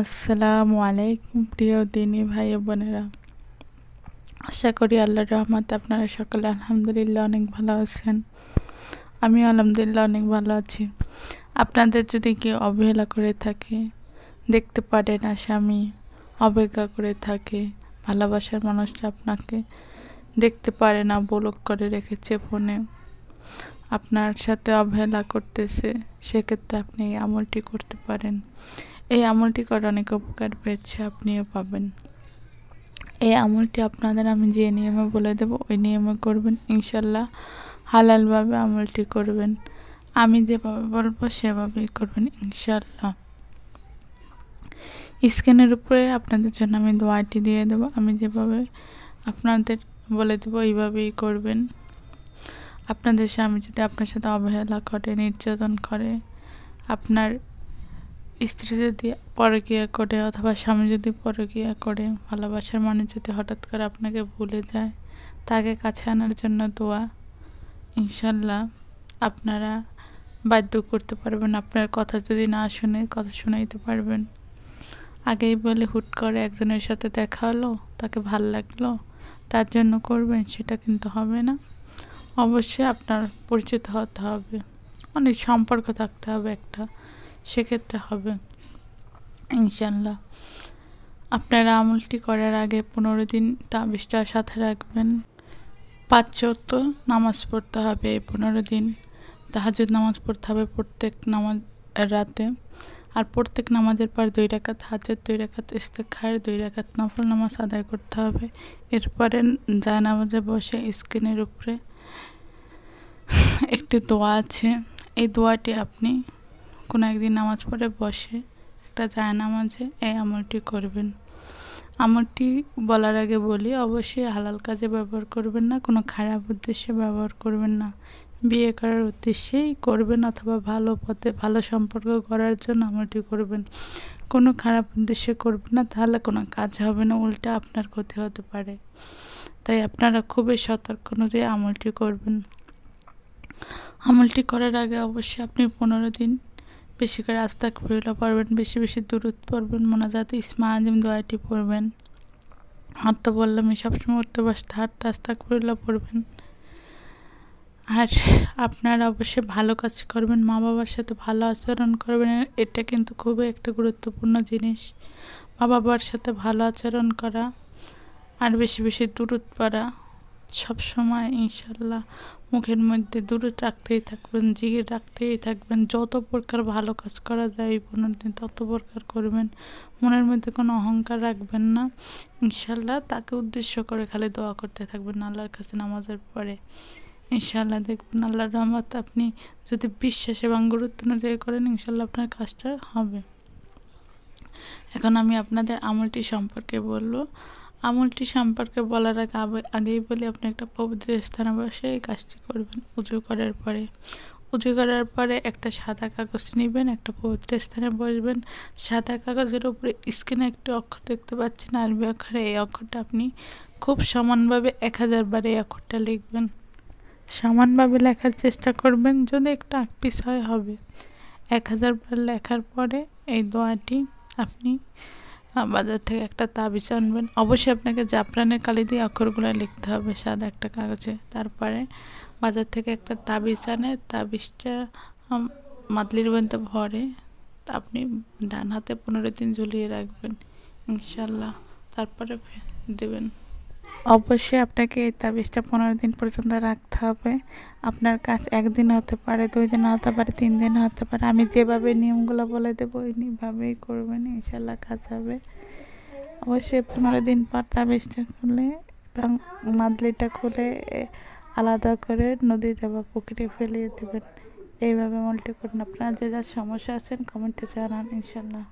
আসসালামু আলাইকুম প্রিয় দিনী ভাই ও বোনেরা, আশা করি আল্লাহর রহমতে আপনারা সকলে আলহামদুলিল্লাহ অনেক ভালো আছেন। আমি আলহামদুলিল্লাহ অনেক ভালো আছি। আপনাদের যদি কেউ অবহেলা করে থাকে, দেখতে পারে না স্বামী অবজ্ঞা করে থাকে, ভালোবাসার মানুষটা আপনাকে দেখতে পারে না, ব্লক করে রেখেছে ফোনে, আপনার সাথে অবহেলা করতেছে, সেক্ষেত্রে আপনি এই আমলটি করতে পারেন। এই আমলটি করে অনেক উপকার পেয়েছে, আপনিও পাবেন। এই আমলটি আপনাদের আমি যে নিয়মে বলে দেব ওই নিয়মে করবেন, ইনশাল্লাহ হালালভাবে আমলটি করবেন। আমি যেভাবে বলবো সেভাবেই করবেন ইনশাল্লাহ। স্ক্রিনের উপরে আপনাদের জন্য আমি দোয়াটি দিয়ে দেব, আমি যেভাবে আপনাদের বলে দেবো এইভাবেই করবেন। আপনাদের স্বামী যদি আপনার সাথে অবহেলা করে, নির্যাতন করে, আপনার স্ত্রী যদি পরকীয়া করে অথবা স্বামী যদি পরকীয়া করে, ভালোবাসার মানুষ যদি হঠাৎ করে আপনাকে ভুলে যায়, তাকে কাছে আনার জন্য দোয়া ইনশাল্লাহ আপনারা বাধ্য করতে পারবেন। আপনার কথা যদি না শুনে কথা শোনাইতে পারবেন। আগেই বলে হুট করে একজনের সাথে দেখা হলো, তাকে ভাল লাগলো, তার জন্য করবেন, সেটা কিন্তু হবে না। অবশ্যই আপনার পরিচিত হতে হবে, অনেক সম্পর্ক থাকতে হবে একটা, সেক্ষেত্রে হবে ইনশাল্লাহ। আপনারা আমলটি করার আগে 15 দিন তাবিজটা সাথে রাখবেন। 5 ওয়াক্ত নামাজ পড়তে হবে এই 15 দিন। তাহাজ্জুদ নামাজ পড়তে হবে প্রত্যেক নামাজ রাতে। আর প্রত্যেক নামাজের পর 2 রাকাত তাহাজ্জুদ, 2 রাকাত ইস্তেগফার, 2 রাকাত নফল নামাজ আদায় করতে হবে। এরপরে জায়নামাজে বসে স্ক্রিনের উপরে একটি দোয়া আছে, এই দোয়াটি আপনি কোনো একদিন নামাজ পড়ে বসে একটা জায়নামাজে এই আমলটি করবেন। আমলটি বলার আগে বলি, অবশ্যই হালাল কাজে ব্যবহার করবেন না, কোনো খারাপ উদ্দেশ্যে ব্যবহার করবেন না। বিয়ে করার উদ্দেশ্যেই করবেন অথবা ভালো পথে ভালো সম্পর্ক করার জন্য আমলটি করবেন। কোনো খারাপ উদ্দেশ্যে করবেন না, তাহলে কোনো কাজ হবে না, উল্টা আপনার ক্ষতি হতে পারে। তাই আপনারা খুবই সতর্ক অনুযায়ী আমলটি করবেন। আমলটি করার আগে অবশ্যই আপনি 15 দিন বেশি করে আস্তাগফিরুল্লাহ পড়বেন, বেশি বেশি দুরূদ পড়বেন, মোনাজাত ইসমা আযম দোয়াটি পড়বেন। আর তো বললাম সবসময় উঠতে বসতে হাঁটতে আস্তাগফিরুল্লাহ পড়বেন। আর আপনারা অবশ্যই ভালো কাজ করবেন, মা বাবার সাথে ভালো আচরণ করবেন। এটা কিন্তু খুবই একটা গুরুত্বপূর্ণ জিনিস, মা বাবার সাথে ভালো আচরণ করা আর বেশি বেশি দুরূদ পড়া। সবসময় ইনশাল্লাহ মুখের মধ্যে দুরূদ রাখতেই থাকবেন, জিকির রাখতেই থাকবেন। যত প্রকার ভালো কাজ করা যায় এই 15 দিন তত প্রকার করবেন। মনের মধ্যে কোনো অহংকার রাখবেন না, ইনশাল্লাহ তাকে উদ্দেশ্য করে খালি দোয়া করতে থাকবেন আল্লাহর কাছে নামাজের পরে। ইনশাল্লাহ দেখবেন আল্লাহর রহমত, আপনি যদি বিশ্বাস এবং গুরুত্ব অনুযায়ী করেন ইনশাল্লাহ আপনার কাজটা হবে। এখন আমি আপনাদের আমলটি সম্পর্কে বলবো। আমলটি সম্পর্কে বলার আগেই বলি, আপনি একটা পবিত্র স্থানে বসে এই কাজটি করবেন। উজু করার পরে একটা সাদা কাগজ নেবেন, একটা পবিত্র স্থানে বসবেন। সাদা কাগজের উপরে স্ক্রিনে একটি অক্ষর দেখতে পাচ্ছেন আরবি অক্ষরে, এই অক্ষরটা আপনি খুব সমানভাবে 1000 বার এই অক্ষরটা লিখবেন। সমানভাবে লেখার চেষ্টা করবেন, যদি একটু আকপিস হয় হবে। 1000 বার লেখার পরে এই দোয়াটি আপনি বাজার থেকে একটা তাবিজ আনবেন। অবশ্যই আপনাকে জাফরানের কালি দিয়ে অক্ষরগুলো লিখতে হবে সাদা একটা কাগজে। তারপরে বাজার থেকে একটা তাবিজ আনে, তাবিজটা মাদলির মধ্যে ভরে আপনি ডান হাতে 15 দিন ঝুলিয়ে রাখবেন ইনশাল্লাহ, তারপরে দেবেন। অবশ্যই আপনাকে এই তাবিজটা 15 দিন পর্যন্ত রাখতে হবে। আপনার কাজ 1 দিন হতে পারে, 2 দিন হতে পারে, 3 দিন হতে পারে। আমি যেভাবে নিয়মগুলো বলে দেবো ওইভাবেই করবেন, ইনশাল্লাহ কাজ হবে। অবশ্যই 15 দিন পর তাবিজটা খুলে এবং মাদলিটা খুলে আলাদা করে নদীতে বা পুকুরে ফেলিয়ে দেবেন। এইভাবে আমলটি করুন। আপনারা যে যার সমস্যা আছেন কমেন্টে জানান ইনশাল্লাহ।